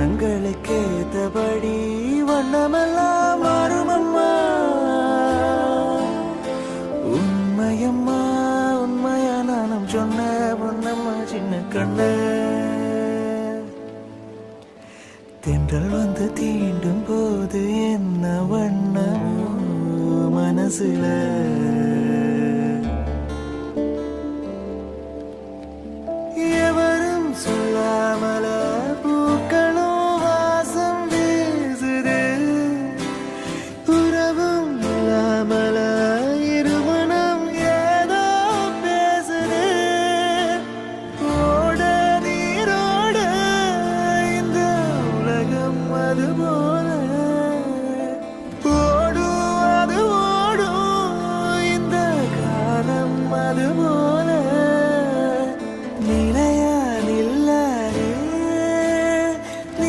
எங்களுக்கு ஏத்தபடி வண்ணமெல்லாம் மாறுமம்மா. உண்மையம்மா உண்மையா நானும் சொன்ன பொன்னம்மா சின்ன கண்ணு. தென்றல் வந்து தீண்டும் போது என்ன வண்ணமோ மனசுல. எவரும் சொல்லாமல பூக்களும் வாசம் வீசுது. உறவும் இல்லாமல இருமணம் ஏதோ பேசுது. ஓட நீரோட இந்த உலகம் அது போல